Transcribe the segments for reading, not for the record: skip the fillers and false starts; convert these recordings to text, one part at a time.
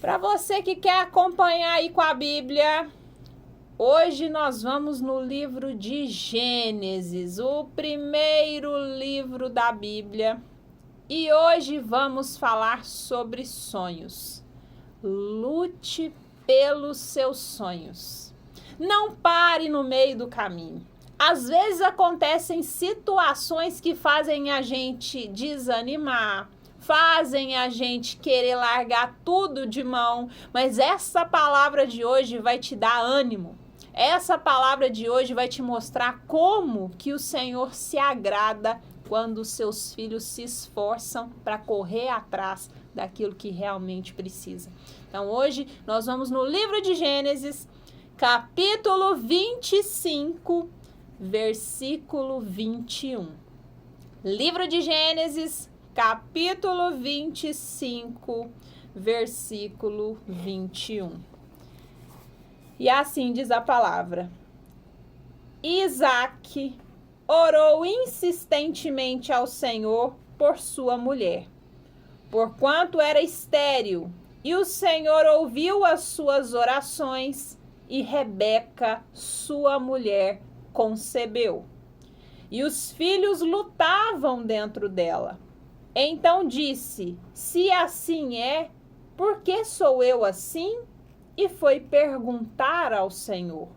Para você que quer acompanhar aí com a Bíblia, hoje nós vamos no livro de Gênesis, o primeiro livro da Bíblia. E hoje vamos falar sobre sonhos. Lute pelos seus sonhos. Não pare no meio do caminho. Às vezes acontecem situações que fazem a gente desanimar, fazem a gente querer largar tudo de mão, mas essa palavra de hoje vai te dar ânimo. Essa palavra de hoje vai te mostrar como que o Senhor se agrada quando os seus filhos se esforçam para correr atrás daquilo que realmente precisa. Então hoje nós vamos no livro de Gênesis, capítulo 25, versículo 21. Livro de Gênesis, capítulo 25, versículo 21. E assim diz a palavra: Isaque orou insistentemente ao Senhor por sua mulher, porquanto era estéril, e o Senhor ouviu as suas orações, e Rebeca, sua mulher, concebeu. E os filhos lutavam dentro dela. Então disse: se assim é, por que sou eu assim? E foi perguntar ao Senhor.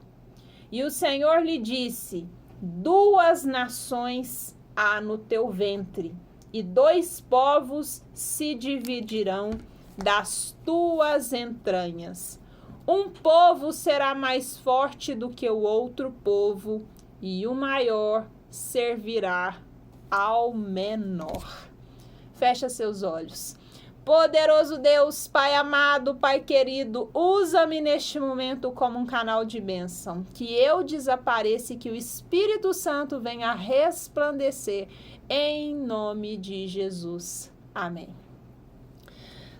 E o Senhor lhe disse: 2 nações há no teu ventre, e 2 povos se dividirão das tuas entranhas. Um povo será mais forte do que o outro povo, e o maior servirá ao menor. Fecha seus olhos. Poderoso Deus, Pai amado, Pai querido, usa-me neste momento como um canal de bênção. Que eu desapareça e que o Espírito Santo venha resplandecer em nome de Jesus. Amém.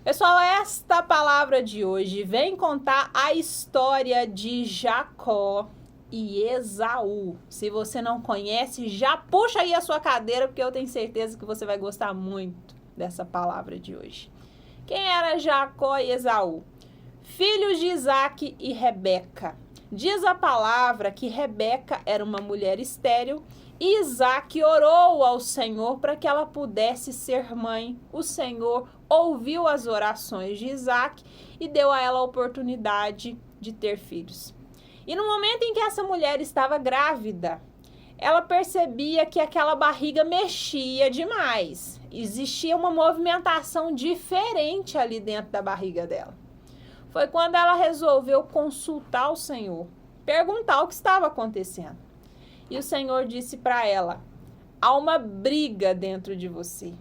Pessoal, esta palavra de hoje vem contar a história de Jacó e Esaú. Se você não conhece, já puxa aí a sua cadeira, porque eu tenho certeza que você vai gostar muito dessa palavra de hoje. Quem era Jacó e Esaú? Filhos de Isaque e Rebeca. Diz a palavra que Rebeca era uma mulher estéril e Isaque orou ao Senhor para que ela pudesse ser mãe. O Senhor ouviu as orações de Isaque e deu a ela a oportunidade de ter filhos. E no momento em que essa mulher estava grávida, ela percebia que aquela barriga mexia demais. Existia uma movimentação diferente ali dentro da barriga dela. Foi quando ela resolveu consultar o Senhor, perguntar o que estava acontecendo. E o Senhor disse para ela: há uma briga dentro de você.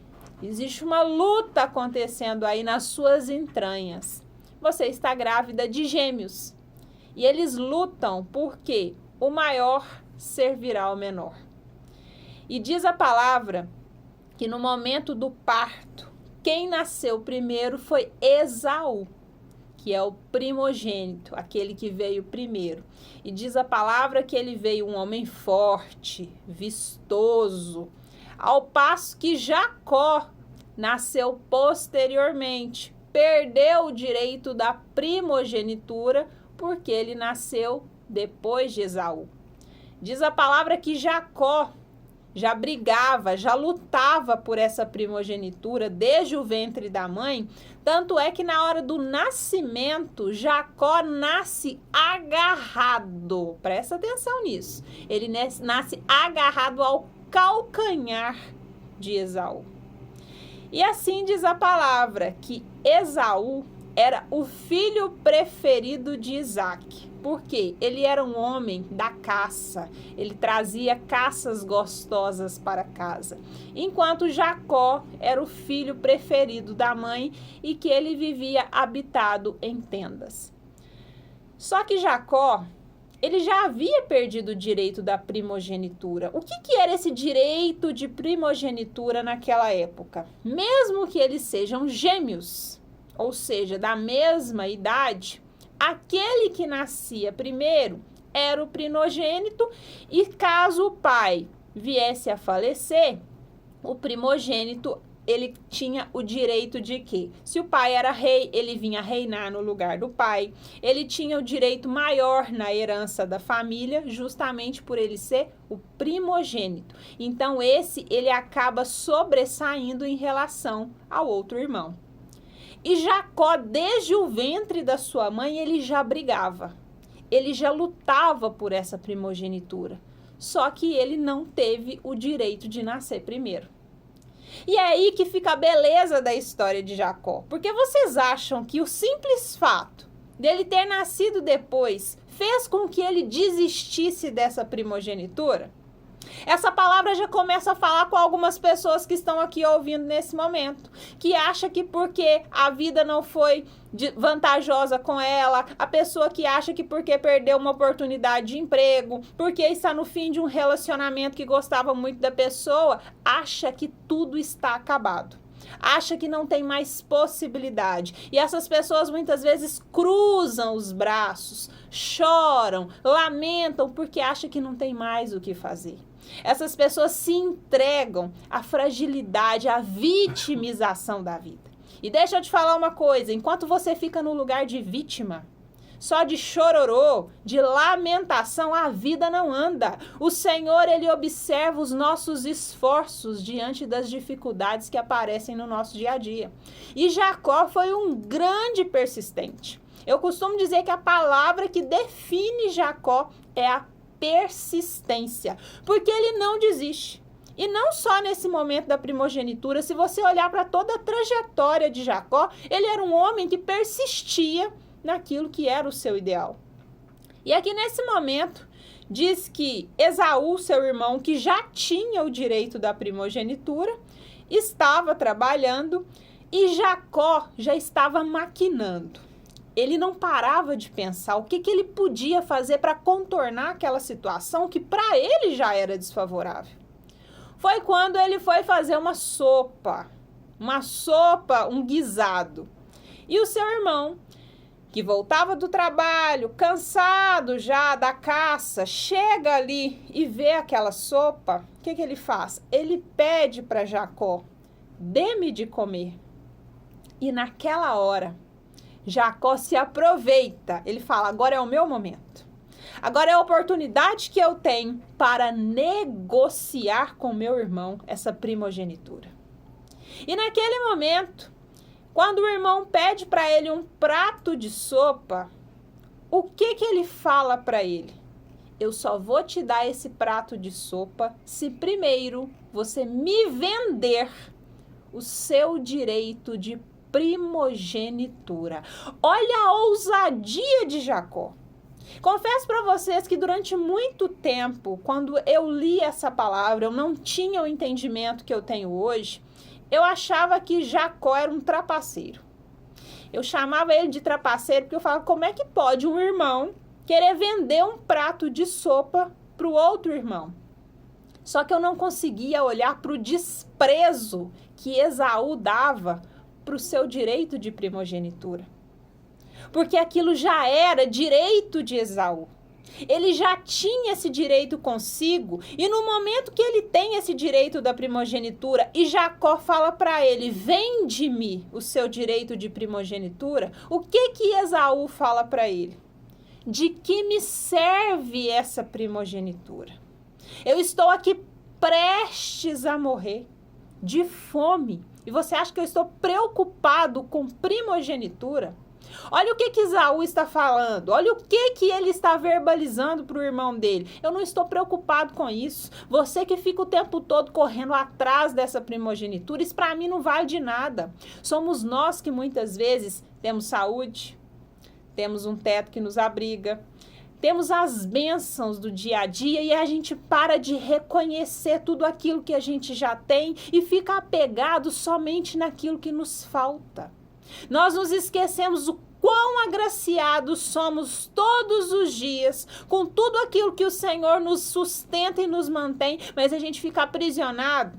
Existe uma luta acontecendo aí nas suas entranhas. Você está grávida de gêmeos. E eles lutam porque o maior servirá ao menor. E diz a palavra que no momento do parto, quem nasceu primeiro foi Esaú, que é o primogênito, aquele que veio primeiro. E diz a palavra que ele veio um homem forte, vistoso, ao passo que Jacó nasceu posteriormente, perdeu o direito da primogenitura porque ele nasceu depois de Esaú. Diz a palavra que Jacó já brigava, já lutava por essa primogenitura desde o ventre da mãe, tanto é que na hora do nascimento, Jacó nasce agarrado, presta atenção nisso, ele nasce agarrado ao calcanhar de Esaú. E assim diz a palavra que Esaú era o filho preferido de Isaque. Por quê? Ele era um homem da caça. Ele trazia caças gostosas para casa. Enquanto Jacó era o filho preferido da mãe e que ele vivia habitado em tendas. Só que Jacó, ele já havia perdido o direito da primogenitura. O que era esse direito de primogenitura naquela época? Mesmo que eles sejam gêmeos, ou seja, da mesma idade, aquele que nascia primeiro era o primogênito e caso o pai viesse a falecer, o primogênito ele tinha o direito de que, se o pai era rei, ele vinha reinar no lugar do pai. Ele tinha o direito maior na herança da família, justamente por ele ser o primogênito. Então, ele acaba sobressaindo em relação ao outro irmão. E Jacó, desde o ventre da sua mãe, ele já brigava. Ele já lutava por essa primogenitura. Só que ele não teve o direito de nascer primeiro. E é aí que fica a beleza da história de Jacó. Porque vocês acham que o simples fato dele ter nascido depois fez com que ele desistisse dessa primogenitura? Essa palavra já começa a falar com algumas pessoas que estão aqui ouvindo nesse momento, que acha que porque a vida não foi vantajosa com ela, a pessoa que acha que porque perdeu uma oportunidade de emprego, porque está no fim de um relacionamento que gostava muito da pessoa, acha que tudo está acabado. Acha que não tem mais possibilidade. E essas pessoas muitas vezes cruzam os braços, choram, lamentam porque acham que não tem mais o que fazer. Essas pessoas se entregam à fragilidade, à vitimização da vida. E deixa eu te falar uma coisa, enquanto você fica no lugar de vítima, só de chororô, de lamentação, a vida não anda. O Senhor, ele observa os nossos esforços diante das dificuldades que aparecem no nosso dia a dia. E Jacó foi um grande persistente. Eu costumo dizer que a palavra que define Jacó é a persistência, porque ele não desiste. E não só nesse momento da primogenitura, se você olhar para toda a trajetória de Jacó, ele era um homem que persistia naquilo que era o seu ideal. E aqui nesse momento, diz que Esaú, seu irmão, que já tinha o direito da primogenitura, estava trabalhando e Jacó já estava maquinando. Ele não parava de pensar o que ele podia fazer para contornar aquela situação que para ele já era desfavorável. Foi quando ele foi fazer uma sopa, um guisado. E o seu irmão, que voltava do trabalho, cansado já da caça, chega ali e vê aquela sopa, o que ele faz? Ele pede para Jacó, dê-me de comer. E naquela hora, Jacó se aproveita, ele fala, agora é o meu momento. Agora é a oportunidade que eu tenho para negociar com meu irmão essa primogenitura. E naquele momento, quando o irmão pede para ele um prato de sopa, o que ele fala para ele? Eu só vou te dar esse prato de sopa se primeiro você me vender o seu direito de primogenitura. Olha a ousadia de Jacó. Confesso para vocês que durante muito tempo, quando eu li essa palavra, eu não tinha o entendimento que eu tenho hoje. Eu achava que Jacó era um trapaceiro. Eu chamava ele de trapaceiro porque eu falava, como é que pode um irmão querer vender um prato de sopa para o outro irmão? Só que eu não conseguia olhar para o desprezo que Esaú dava para o seu direito de primogenitura. Porque aquilo já era direito de Esaú. Ele já tinha esse direito consigo, e no momento que ele tem esse direito da primogenitura, e Jacó fala para ele, vende-me o seu direito de primogenitura, o que Esaú fala para ele? De que me serve essa primogenitura? Eu estou aqui prestes a morrer de fome, e você acha que eu estou preocupado com primogenitura? Olha o que Esaú está falando, olha o que ele está verbalizando para o irmão dele. Eu não estou preocupado com isso. Você que fica o tempo todo correndo atrás dessa primogenitura, isso para mim não vale de nada. Somos nós que muitas vezes temos saúde, temos um teto que nos abriga, temos as bênçãos do dia a dia e a gente para de reconhecer tudo aquilo que a gente já tem e fica apegado somente naquilo que nos falta. Nós nos esquecemos o quão agraciados somos todos os dias com tudo aquilo que o Senhor nos sustenta e nos mantém, mas a gente fica aprisionado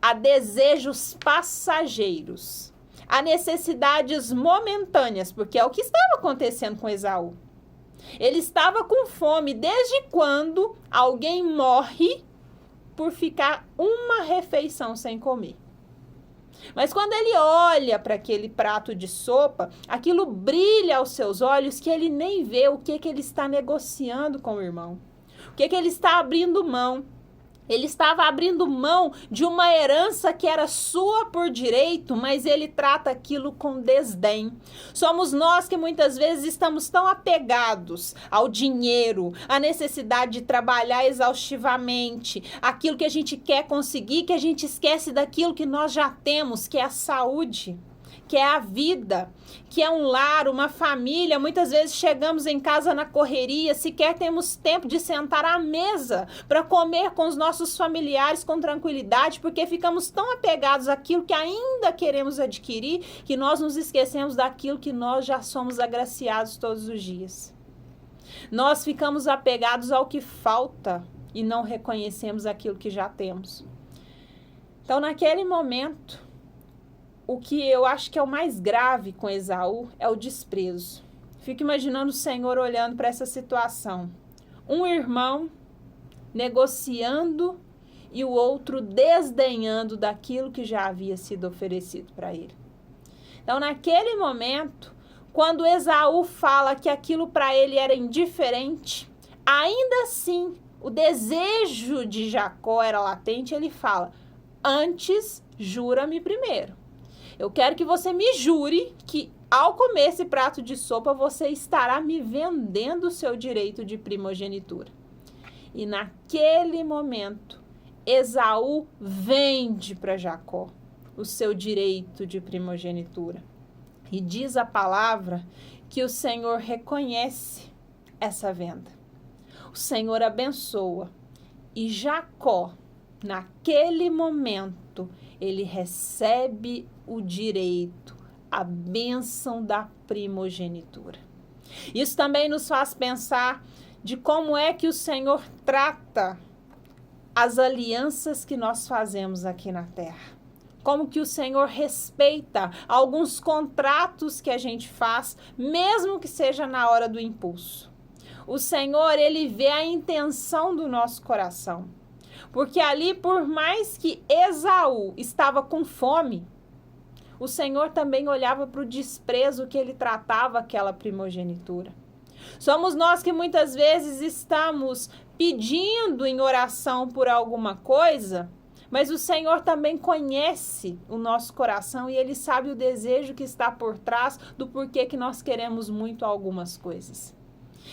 a desejos passageiros, a necessidades momentâneas, porque é o que estava acontecendo com Esaú. Ele estava com fome desde quando alguém morre por ficar uma refeição sem comer. Mas quando ele olha para aquele prato de sopa, aquilo brilha aos seus olhos que ele nem vê o que ele está negociando com o irmão. O que ele está abrindo mão. Ele estava abrindo mão de uma herança que era sua por direito, mas ele trata aquilo com desdém. Somos nós que muitas vezes estamos tão apegados ao dinheiro, à necessidade de trabalhar exaustivamente, aquilo que a gente quer conseguir, que a gente esquece daquilo que nós já temos, que é a saúde, que é a vida, que é um lar, uma família. Muitas vezes chegamos em casa na correria, sequer temos tempo de sentar à mesa para comer com os nossos familiares com tranquilidade, porque ficamos tão apegados àquilo que ainda queremos adquirir, que nós nos esquecemos daquilo que nós já somos agraciados todos os dias. Nós ficamos apegados ao que falta e não reconhecemos aquilo que já temos. Então, naquele momento, o que eu acho que é o mais grave com Esaú é o desprezo. Fico imaginando o Senhor olhando para essa situação. Um irmão negociando e o outro desdenhando daquilo que já havia sido oferecido para ele. Então, naquele momento, quando Esaú fala que aquilo para ele era indiferente, ainda assim, o desejo de Jacó era latente. Ele fala: antes, jura-me primeiro. Eu quero que você me jure que ao comer esse prato de sopa, você estará me vendendo o seu direito de primogenitura. E naquele momento, Esaú vende para Jacó o seu direito de primogenitura. E diz a palavra que o Senhor reconhece essa venda. O Senhor abençoa. E Jacó, naquele momento, ele recebe o direito, a bênção da primogenitura. Isso também nos faz pensar de como é que o Senhor trata as alianças que nós fazemos aqui na terra. Como que o Senhor respeita alguns contratos que a gente faz, mesmo que seja na hora do impulso. O Senhor, ele vê a intenção do nosso coração. Porque ali, por mais que Esaú estava com fome, o Senhor também olhava para o desprezo que ele tratava aquela primogenitura. Somos nós que muitas vezes estamos pedindo em oração por alguma coisa, mas o Senhor também conhece o nosso coração e ele sabe o desejo que está por trás do porquê que nós queremos muito algumas coisas.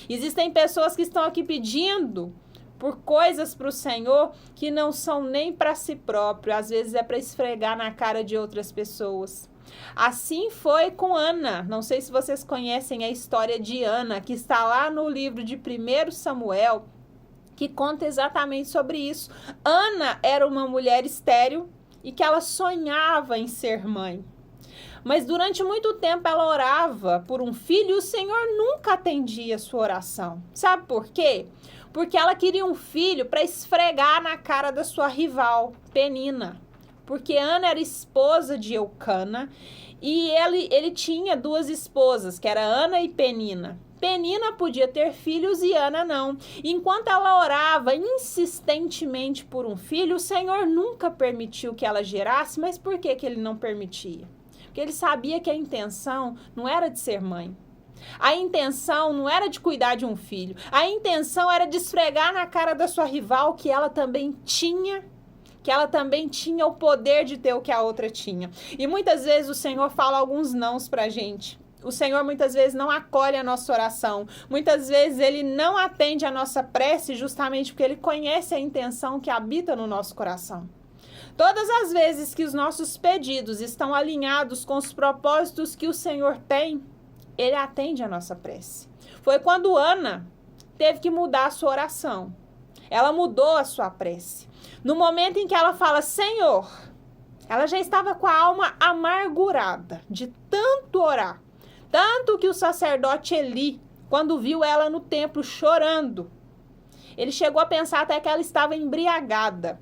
Existem pessoas que estão aqui pedindo por coisas para o Senhor que não são nem para si próprio, às vezes é para esfregar na cara de outras pessoas. Assim foi com Ana. Não sei se vocês conhecem a história de Ana, que está lá no livro de 1 Samuel, que conta exatamente sobre isso. Ana era uma mulher estéril e que ela sonhava em ser mãe. Mas durante muito tempo ela orava por um filho e o Senhor nunca atendia a sua oração. Sabe por quê? Porque ela queria um filho para esfregar na cara da sua rival, Penina. Porque Ana era esposa de Eucana e ele tinha duas esposas, que era Ana e Penina. Penina podia ter filhos e Ana não. Enquanto ela orava insistentemente por um filho, o Senhor nunca permitiu que ela gerasse. Mas por que ele não permitia? Porque ele sabia que a intenção não era de ser mãe. A intenção não era de cuidar de um filho. A intenção era de esfregar na cara da sua rival que ela também tinha o poder de ter o que a outra tinha. E muitas vezes o Senhor fala alguns nãos pra gente. O Senhor muitas vezes não acolhe a nossa oração. Muitas vezes ele não atende a nossa prece justamente porque ele conhece a intenção que habita no nosso coração. Todas as vezes que os nossos pedidos estão alinhados com os propósitos que o Senhor tem, ele atende a nossa prece. Foi quando Ana teve que mudar a sua oração. Ela mudou a sua prece. No momento em que ela fala, Senhor, ela já estava com a alma amargurada de tanto orar. Tanto que o sacerdote Eli, quando viu ela no templo chorando, ele chegou a pensar até que ela estava embriagada,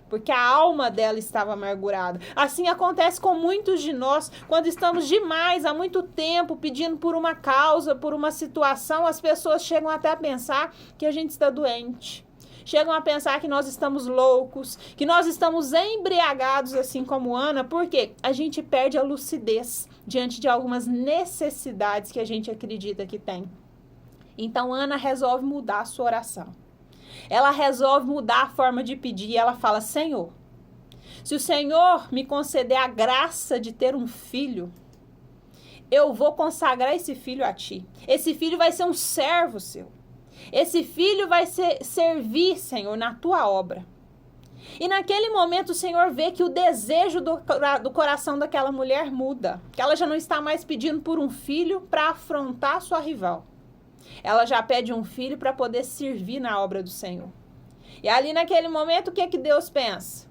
porque a alma dela estava amargurada. Assim acontece com muitos de nós, quando estamos demais, há muito tempo, pedindo por uma causa, por uma situação, as pessoas chegam até a pensar que a gente está doente, chegam a pensar que nós estamos loucos, que nós estamos embriagados, assim como Ana, porque a gente perde a lucidez diante de algumas necessidades que a gente acredita que tem. Então, Ana resolve mudar a sua oração. Ela resolve mudar a forma de pedir. Ela fala: Senhor, se o Senhor me conceder a graça de ter um filho, eu vou consagrar esse filho a ti. Esse filho vai ser um servo seu. Esse filho vai servir, Senhor, na tua obra. E naquele momento o Senhor vê que o desejo do coração daquela mulher muda. Que ela já não está mais pedindo por um filho para afrontar sua rival. Ela já pede um filho para poder servir na obra do Senhor. E ali naquele momento, o que é que Deus pensa?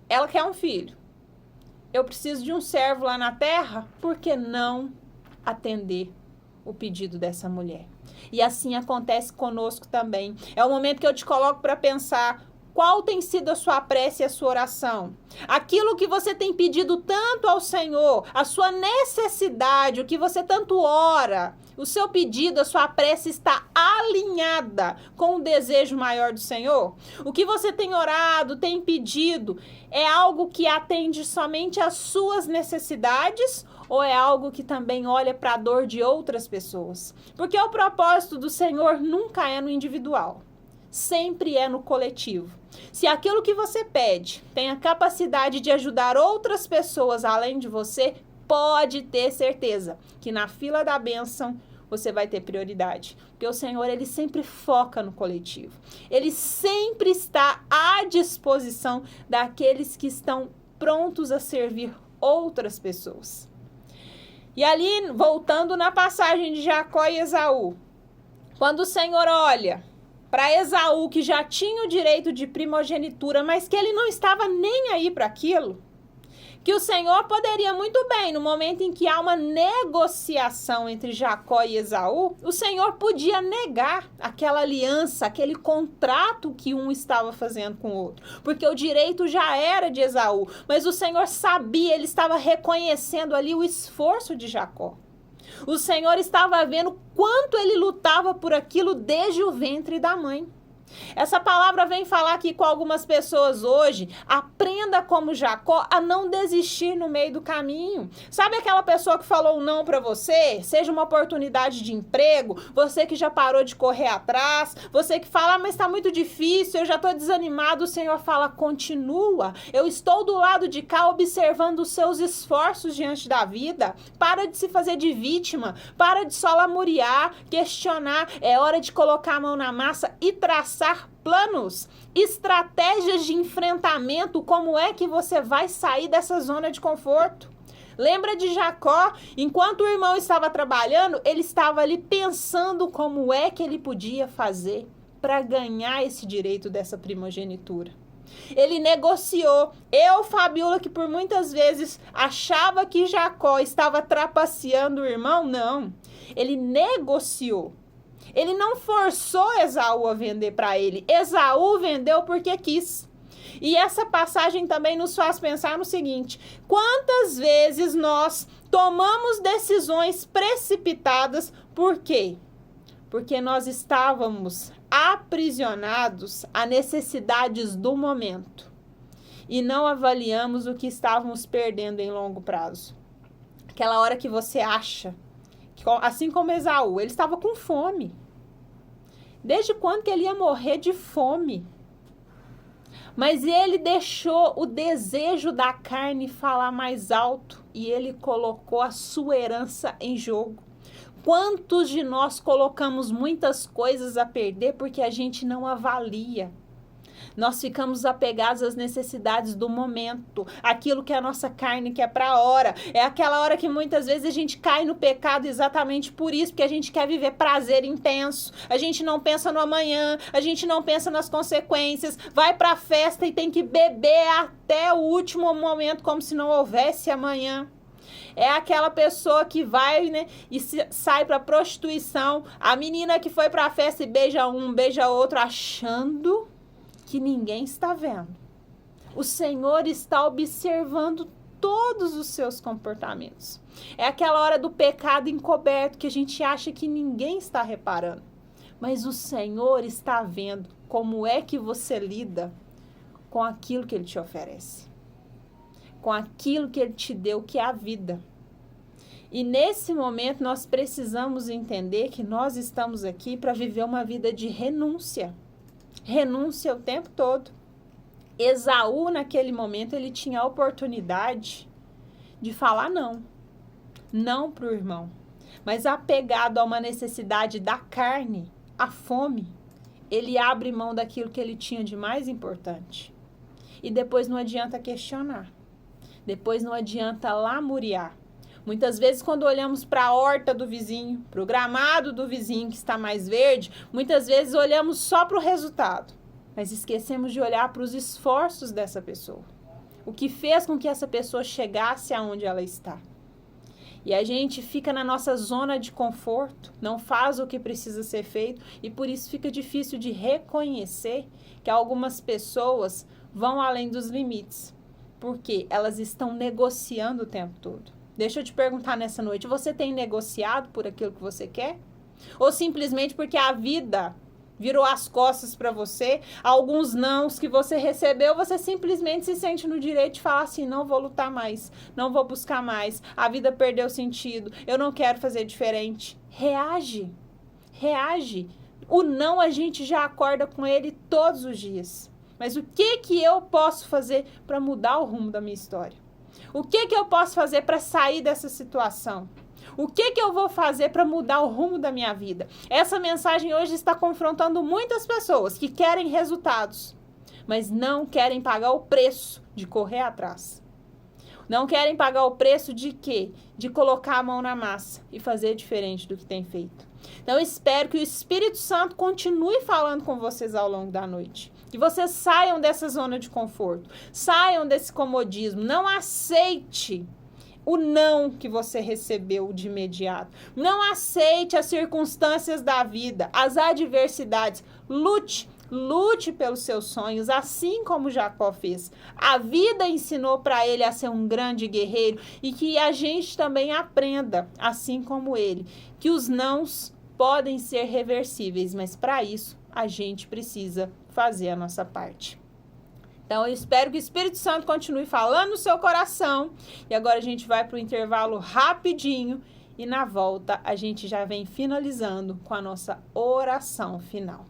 Ela quer um filho. Eu preciso de um servo lá na terra, por que não atender o pedido dessa mulher? E assim acontece conosco também. É o momento que eu te coloco para pensar: qual tem sido a sua prece e a sua oração? Aquilo que você tem pedido tanto ao Senhor, a sua necessidade, o que você tanto ora, o seu pedido, a sua prece está alinhada com o desejo maior do Senhor? O que você tem orado, tem pedido, é algo que atende somente às suas necessidades ou é algo que também olha para a dor de outras pessoas? Porque o propósito do Senhor nunca é no individual. Sempre é no coletivo. Se aquilo que você pede tem a capacidade de ajudar outras pessoas além de você, pode ter certeza que na fila da bênção você vai ter prioridade. Porque o Senhor, ele sempre foca no coletivo. Ele sempre está à disposição daqueles que estão prontos a servir outras pessoas. E ali, voltando na passagem de Jacó e Esaú, quando o Senhor olha para Esaú, que já tinha o direito de primogenitura, mas que ele não estava nem aí para aquilo, que o Senhor poderia muito bem, no momento em que há uma negociação entre Jacó e Esaú, o Senhor podia negar aquela aliança, aquele contrato que um estava fazendo com o outro, porque o direito já era de Esaú, mas o Senhor sabia, ele estava reconhecendo ali o esforço de Jacó. O Senhor estava vendo quanto ele lutava por aquilo desde o ventre da mãe. Essa palavra vem falar aqui com algumas pessoas hoje: aprenda como Jacó a não desistir no meio do caminho. Sabe aquela pessoa que falou um não para você? Seja uma oportunidade de emprego, você que já parou de correr atrás, você que fala: mas está muito difícil, eu já estou desanimado. O Senhor fala: continua, eu estou do lado de cá observando os seus esforços diante da vida. Para de se fazer de vítima, para de só lamuriar, questionar. É hora de colocar a mão na massa e traçar planos, estratégias de enfrentamento. Como é que você vai sair dessa zona de conforto? Lembra de Jacó? Enquanto o irmão estava trabalhando, ele estava ali pensando como é que ele podia fazer para ganhar esse direito dessa primogenitura. Ele negociou. Fabiola, que por muitas vezes achava que Jacó estava trapaceando o irmão, não. Ele negociou. Ele não forçou Esaú a vender para ele. Esaú vendeu porque quis. E essa passagem também nos faz pensar no seguinte: quantas vezes nós tomamos decisões precipitadas, por quê? Porque nós estávamos aprisionados a necessidades do momento e não avaliamos o que estávamos perdendo em longo prazo. Aquela hora que você acha, que, assim como Esaú, ele estava com fome. Desde quando que ele ia morrer de fome? Mas ele deixou o desejo da carne falar mais alto e ele colocou a sua herança em jogo. Quantos de nós colocamos muitas coisas a perder porque a gente não avalia? Nós ficamos apegados às necessidades do momento, aquilo que a nossa carne quer para a hora. É aquela hora que muitas vezes a gente cai no pecado exatamente por isso, porque a gente quer viver prazer intenso. A gente não pensa no amanhã, a gente não pensa nas consequências, vai para a festa e tem que beber até o último momento como se não houvesse amanhã. É aquela pessoa que vai, né, e sai para prostituição. A menina que foi para a festa e beija um, beija outro, achando que ninguém está vendo. O Senhor está observando todos os seus comportamentos. É aquela hora do pecado encoberto que a gente acha que ninguém está reparando. Mas o Senhor está vendo como é que você lida com aquilo que ele te oferece, com aquilo que ele te deu, que é a vida. E nesse momento nós precisamos entender que nós estamos aqui para viver uma vida de renúncia. Renúncia o tempo todo. Esaú, naquele momento, ele tinha a oportunidade de falar não. Não para o irmão. Mas apegado a uma necessidade da carne, a fome, ele abre mão daquilo que ele tinha de mais importante. E depois não adianta questionar. Depois não adianta lamuriar. Muitas vezes, quando olhamos para a horta do vizinho, para o gramado do vizinho que está mais verde, muitas vezes olhamos só para o resultado, mas esquecemos de olhar para os esforços dessa pessoa. O que fez com que essa pessoa chegasse aonde ela está. E a gente fica na nossa zona de conforto, não faz o que precisa ser feito, e por isso fica difícil de reconhecer que algumas pessoas vão além dos limites, porque elas estão negociando o tempo todo. Deixa eu te perguntar nessa noite, você tem negociado por aquilo que você quer? Ou simplesmente porque a vida virou as costas para você, alguns nãos que você recebeu, você simplesmente se sente no direito de falar assim, não vou lutar mais, não vou buscar mais, a vida perdeu sentido, eu não quero fazer diferente. Reage, reage. O não a gente já acorda com ele todos os dias. Mas o que eu posso fazer para mudar o rumo da minha história? O que eu posso fazer para sair dessa situação? O que eu vou fazer para mudar o rumo da minha vida? Essa mensagem hoje está confrontando muitas pessoas que querem resultados, mas não querem pagar o preço de correr atrás. Não querem pagar o preço de quê? De colocar a mão na massa e fazer diferente do que tem feito. Então, eu espero que o Espírito Santo continue falando com vocês ao longo da noite. Que vocês saiam dessa zona de conforto. Saiam desse comodismo. Não aceite o não que você recebeu de imediato. Não aceite as circunstâncias da vida, as adversidades. Lute pelos seus sonhos, assim como Jacó fez. A vida ensinou para ele a ser um grande guerreiro e que a gente também aprenda, assim como ele, que os nãos podem ser reversíveis, mas para isso a gente precisa fazer a nossa parte. Então, eu espero que o Espírito Santo continue falando no seu coração. E agora a gente vai para o intervalo rapidinho e na volta a gente já vem finalizando com a nossa oração final.